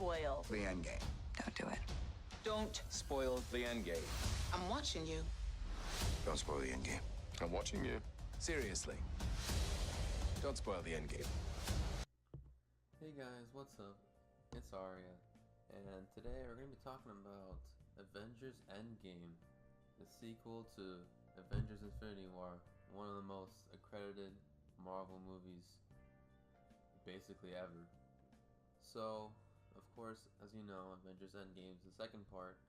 spoil The Endgame. Don't do it. Don't. Spoil the Endgame. I'm watching you. Don't spoil the Endgame. I'm watching you. Seriously. Don't spoil the Endgame. Hey guys, what's up? It's Arya, and today we're going to be talking about Avengers Endgame, the sequel to Avengers Infinity War, one of the most accredited Marvel movies basically ever. So, of course, as you know, Avengers Endgame is the second part,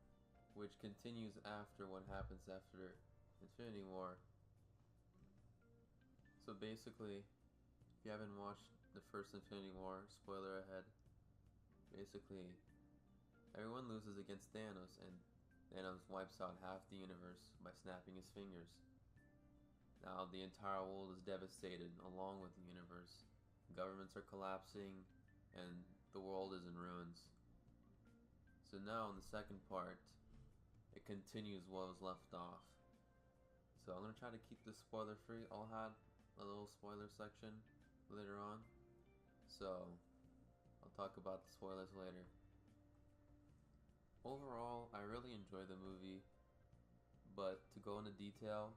which continues after what happens after Infinity War. So basically, if you haven't watched the first Infinity War, spoiler ahead, basically everyone loses against Thanos, and Thanos wipes out half the universe by snapping his fingers. Now the entire world is devastated along with the universe. Governments are collapsing and the world is in ruins. So now in the second part, it continues what was left off. So I'm going to try to keep this spoiler free. I'll have a little spoiler section later on. So I'll talk about the spoilers later. Overall, I really enjoyed the movie, but to go into detail,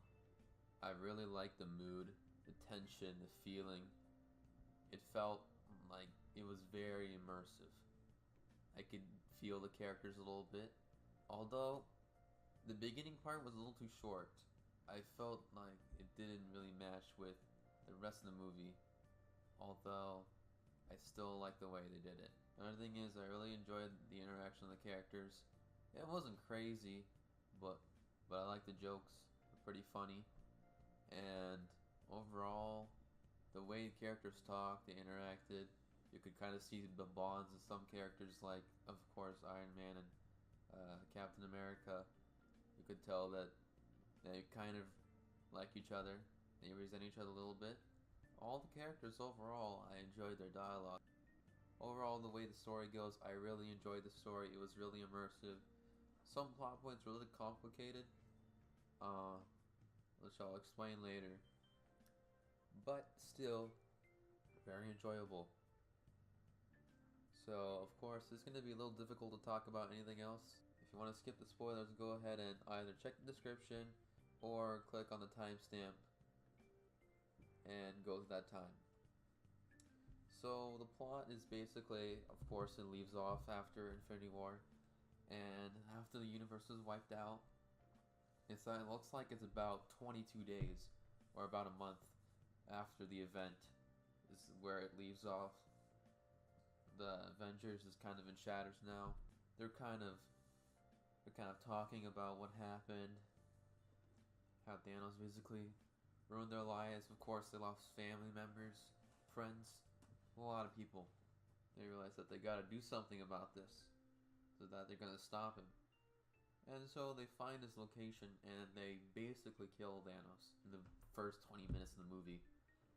I really liked the mood, the tension, the feeling. It felt like it was very immersive. I could feel the characters a little bit. Although the beginning part was a little too short, I felt like it didn't really match with the rest of the movie. Although I still like the way they did it. Another thing is, I really enjoyed the interaction of the characters. It wasn't crazy, but I like the jokes. They're pretty funny. And overall, the way the characters talked, they interacted, you could kind of see the bonds of some characters, like, of course, Iron Man and Captain America. You could tell that they kind of like each other. They resent each other a little bit. All the characters overall, I enjoyed their dialogue. Overall, the way the story goes, I really enjoyed the story. It was really immersive. Some plot points were really complicated, which I'll explain later. But still, very enjoyable. So, of course, it's going to be a little difficult to talk about anything else. If you want to skip the spoilers, go ahead and either check the description or click on the timestamp and go to that time. So the plot is basically, of course, it leaves off after Infinity War, and after the universe is wiped out. It looks like it's about 22 days, or about a month after the event is where it leaves off. The Avengers is kind of in shatters now. They're kind of talking about what happened, how Thanos basically ruined their lives. Of course, they lost family members, friends, a lot of people. They realize that they gotta do something about this, so that they're gonna stop him. And so they find this location and they basically kill Thanos in the first 20 minutes of the movie.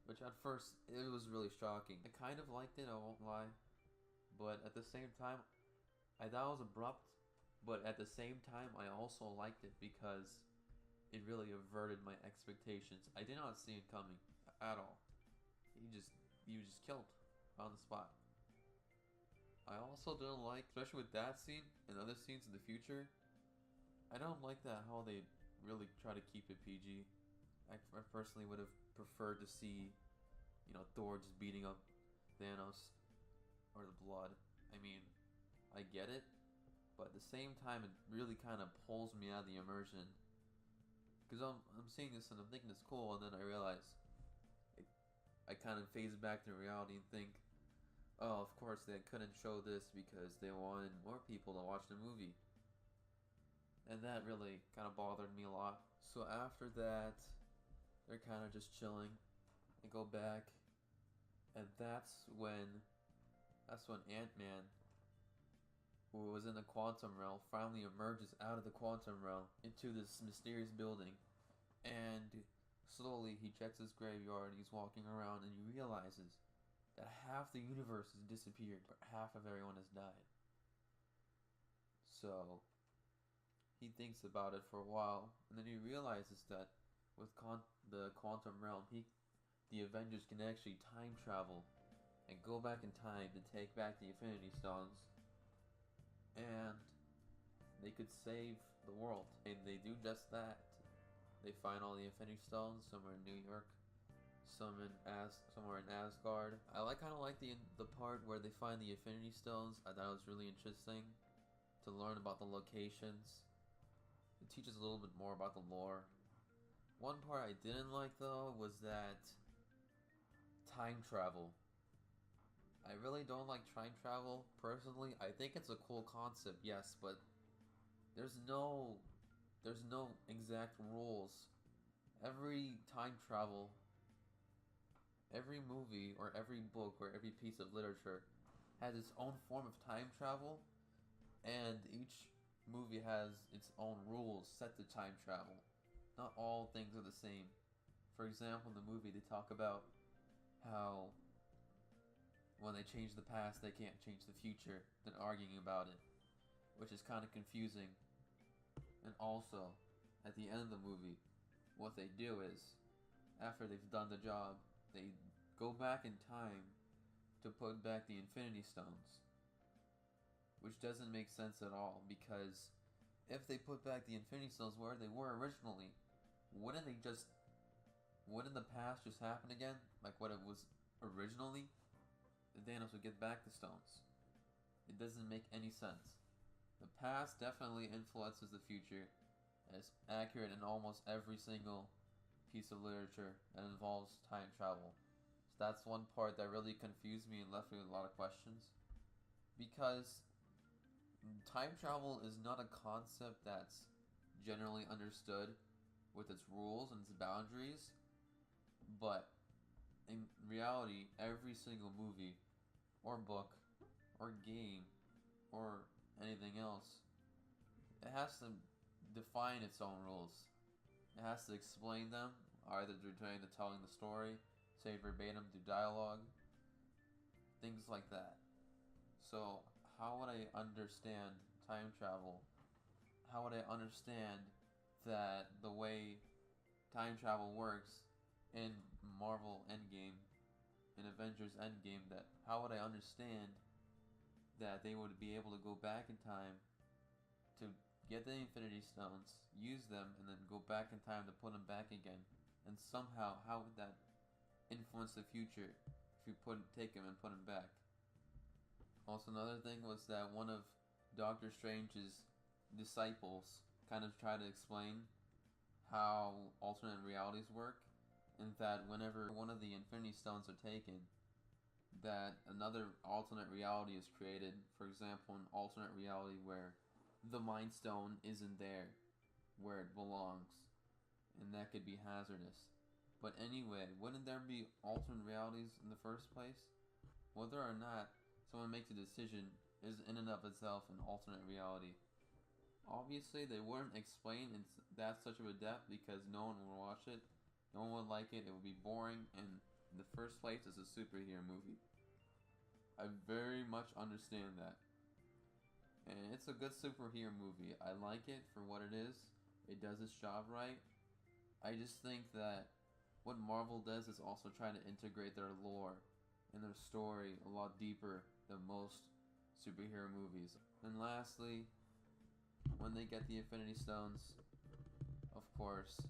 Which at first, it was really shocking. I kind of liked it, I won't lie. But at the same time, I thought it was abrupt. But at the same time, I also liked it because it really averted my expectations. I did not see it coming at all. He was just killed on the spot. I also don't like, especially with that scene and other scenes in the future, I don't like that how they really try to keep it PG. I personally would have preferred to see, Thor just beating up Thanos, or the blood. I mean, I get it, but at the same time, it really kind of pulls me out of the immersion. Because I'm seeing this and I'm thinking it's cool, and then I realize I kind of phase back to reality and think, oh, of course they couldn't show this because they wanted more people to watch the movie. And that really kind of bothered me a lot. So after that, they're kind of just chilling. They go back, and that's when Ant-Man, who was in the quantum realm, finally emerges out of the quantum realm into this mysterious building. And slowly he checks his graveyard, he's walking around, and he realizes that half the universe has disappeared, but half of everyone has died. So he thinks about it for a while, and then he realizes that with the quantum realm, the Avengers can actually time travel and go back in time to take back the Infinity Stones and they could save the world. And they do just that. They find all the Infinity Stones somewhere in New York, somewhere in Asgard. I kind of like the part where they find the Infinity Stones. I thought it was really interesting to learn about the locations. It teaches a little bit more about the lore. One part I didn't like though was that time travel. I really don't like time travel personally. I think it's a cool concept, yes, but there's no exact rules. Every time travel, every movie or every book or every piece of literature has its own form of time travel, and each movie has its own rules set to time travel. Not all things are the same. For example, in the movie they talk about how when they change the past they can't change the future, then arguing about it, which is kind of confusing. And also, at the end of the movie, what they do is, after they've done the job, they go back in time to put back the Infinity Stones. Which doesn't make sense at all, because if they put back the Infinity Stones where they were originally, wouldn't the past just happen again? Like what it was originally? Thanos would get back the stones. It doesn't make any sense. The past definitely influences the future, and it's accurate in almost every single piece of literature that involves time travel. So that's one part that really confused me and left me with a lot of questions. Because time travel is not a concept that's generally understood with its rules and its boundaries, but in reality, every single movie or book or game or anything else, it has to define its own rules. It has to explain them, either through telling the story, say verbatim through dialogue, things like that. So how would I understand time travel? How would I understand that the way time travel works in Marvel Endgame, in Avengers Endgame, that how would I understand that they would be able to go back in time to get the Infinity Stones, use them, and then go back in time to put them back again? And somehow, how would that influence the future if you take them and put them back? Also, another thing was that one of Doctor Strange's disciples kind of tried to explain how alternate realities work, and that whenever one of the Infinity Stones are taken, that another alternate reality is created. For example, an alternate reality where the Mind Stone isn't there where it belongs, and that could be hazardous. But anyway, wouldn't there be alternate realities in the first place? Whether or not someone makes a decision is in and of itself an alternate reality. Obviously, they wouldn't explain in that such of a depth because no one would watch it. No one would like it. It would be boring, and in the first place, it's a superhero movie. I very much understand that. And it's a good superhero movie. I like it for what it is. It does its job right. I just think that what Marvel does is also try to integrate their lore and their story a lot deeper than most superhero movies. And lastly, when they get the Infinity Stones, of course,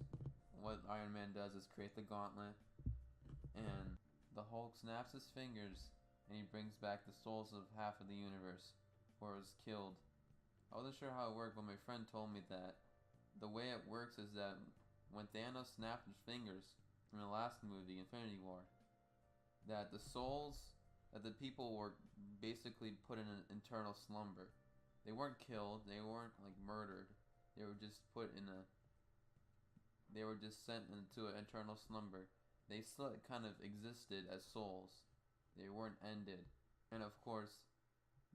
what Iron Man does is create the gauntlet, and the Hulk snaps his fingers and he brings back the souls of half of the universe where it was killed. I wasn't sure how it worked, but my friend told me that the way it works is that when Thanos snapped his fingers from the last movie, Infinity War, that the souls that the people were basically put in an eternal slumber. They weren't killed, they weren't like murdered. They were just sent into an eternal slumber. They still kind of existed as souls. They weren't ended. And of course,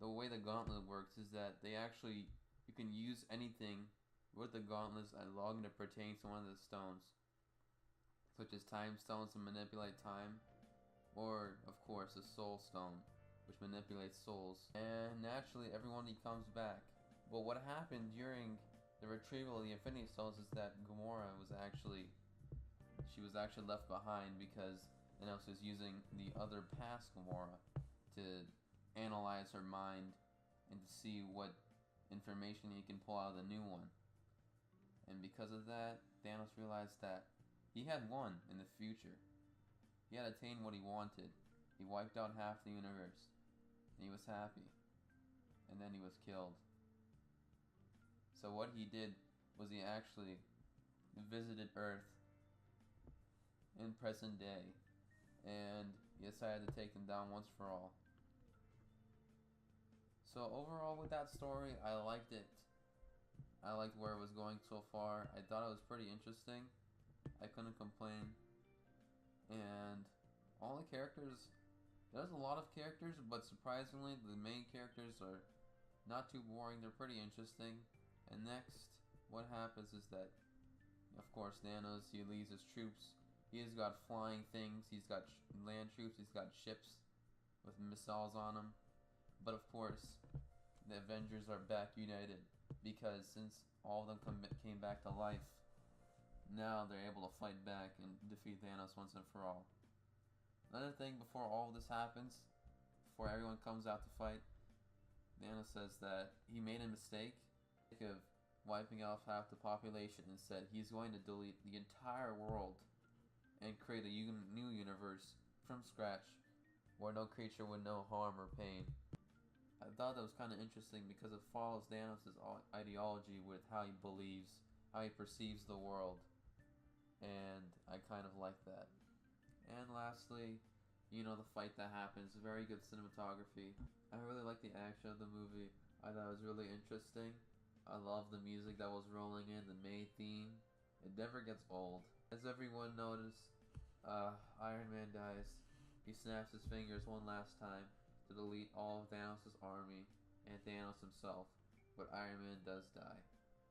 the way the gauntlet works is that you can use anything with the gauntlets as long as it pertains to one of the stones, such as time stones to manipulate time, or of course the soul stone, which manipulates souls. And naturally, everyone comes back. But what happened during the retrieval of the Infinity Stones is that Gamora was actually left behind because Thanos was using the other past Gamora to analyze her mind and to see what information he can pull out of the new one. And because of that, Thanos realized that he had won in the future. He had attained what he wanted. He wiped out half the universe. And he was happy. And then he was killed. So what he did was he actually visited Earth in present day. And he decided to take them down once for all. So overall with that story, I liked it. I liked where it was going so far. I thought it was pretty interesting. I couldn't complain. And all the characters, there's a lot of characters, but surprisingly the main characters are not too boring. They're pretty interesting. And next, what happens is that, of course, Thanos, he leads his troops. He's got flying things, he's got land troops, he's got ships with missiles on them. But of course, the Avengers are back united. Because since all of them came back to life, now they're able to fight back and defeat Thanos once and for all. Another thing before all of this happens, before everyone comes out to fight, Thanos says that he made a mistake of wiping off half the population and said he's going to delete the entire world and create a new universe from scratch where no creature would know harm or pain. I thought that was kind of interesting because it follows Thanos' ideology with how he believes, how he perceives the world, and I kind of like that. And lastly, the fight that happens, very good cinematography. I really like the action of the movie. I thought it was really interesting. I love the music that was rolling in, the May theme. It never gets old. As everyone noticed, Iron Man dies. He snaps his fingers one last time to delete all of Thanos' army and Thanos himself, but Iron Man does die.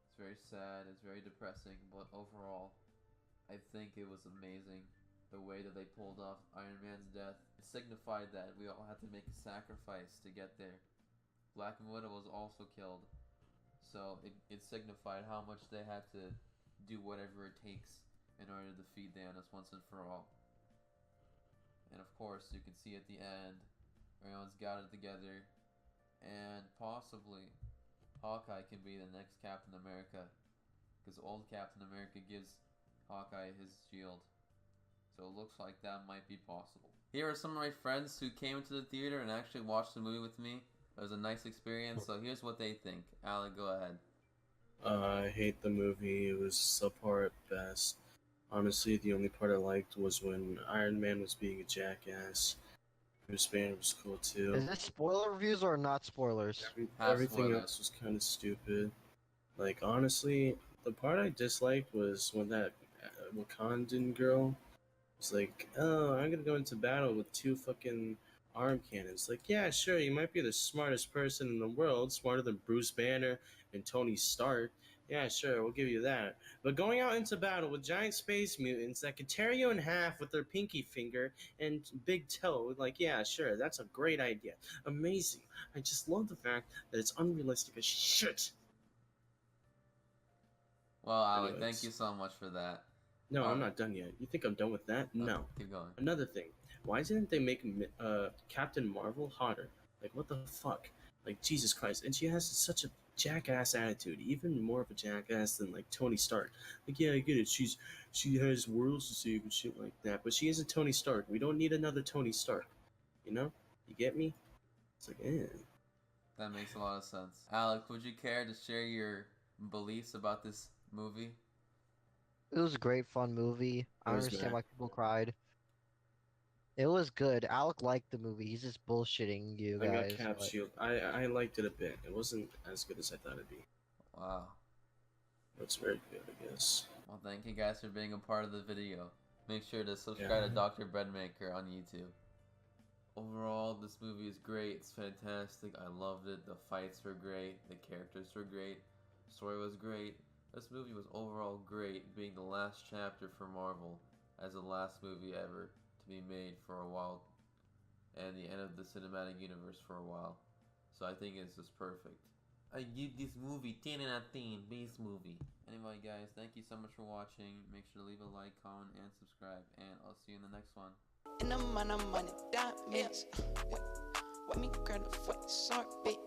It's very sad, it's very depressing, but overall, I think it was amazing the way that they pulled off Iron Man's death. It signified that we all had to make a sacrifice to get there. Black Widow was also killed, so it signified how much they had to do whatever it takes in order to defeat Thanos once and for all. And of course, you can see at the end, everyone's gathered together, and possibly Hawkeye can be the next Captain America, because old Captain America gives Hawkeye his shield. So it looks like that might be possible. Here are some of my friends who came into the theater and actually watched the movie with me. It was a nice experience, so here's what they think. Alec, go ahead. I hate the movie. It was subpar at best. Honestly, the only part I liked was when Iron Man was being a jackass. Bruce Banner was cool too. Is this spoiler reviews or not spoilers? Everything spoilers. else was kind of stupid. Like, honestly, the part I disliked was when that Wakandan girl was like, oh, I'm gonna go into battle with 2 fucking arm cannons. Like, yeah, sure, you might be the smartest person in the world, smarter than Bruce Banner and Tony Stark. Yeah, sure, we'll give you that. But going out into battle with giant space mutants that can tear you in half with their pinky finger and big toe, like, yeah, sure, that's a great idea. Amazing. I just love the fact that it's unrealistic as shit. Well, Alec, Anyways. thank you so much for that. No, I'm not done yet. You think I'm done with that? No. Keep going. Another thing. Why didn't they make Captain Marvel hotter? Like, what the fuck? Like, Jesus Christ. And she has such a jackass attitude. Even more of a jackass than, like, Tony Stark. Like, yeah, I get it. She has worlds to save and shit like that. But she isn't Tony Stark. We don't need another Tony Stark. You know? You get me? It's like, eh. That makes a lot of sense. Alec, would you care to share your beliefs about this movie? It was a great, fun movie. I It was understand bad. why people cried. It was good. Alec liked the movie. He's just bullshitting you I got guys. Cap but- Shield. I liked it a bit. It wasn't as good as I thought it'd be. Wow. It's very good, I guess. Well, thank you guys for being a part of the video. Make sure to subscribe to Dr. Breadmaker on YouTube. Overall, this movie is great. It's fantastic. I loved it. The fights were great. The characters were great. The story was great. This movie was overall great, being the last chapter for Marvel as the last movie ever to be made for a while, and the end of the cinematic universe for a while. So I think it's just perfect. I give this movie 10 out of 10, best movie. Anyway guys, thank you so much for watching. Make sure to leave a like, comment, and subscribe, and I'll see you in the next one. And I'm on a money diamonds. What me grab the foot, sorry, bitch.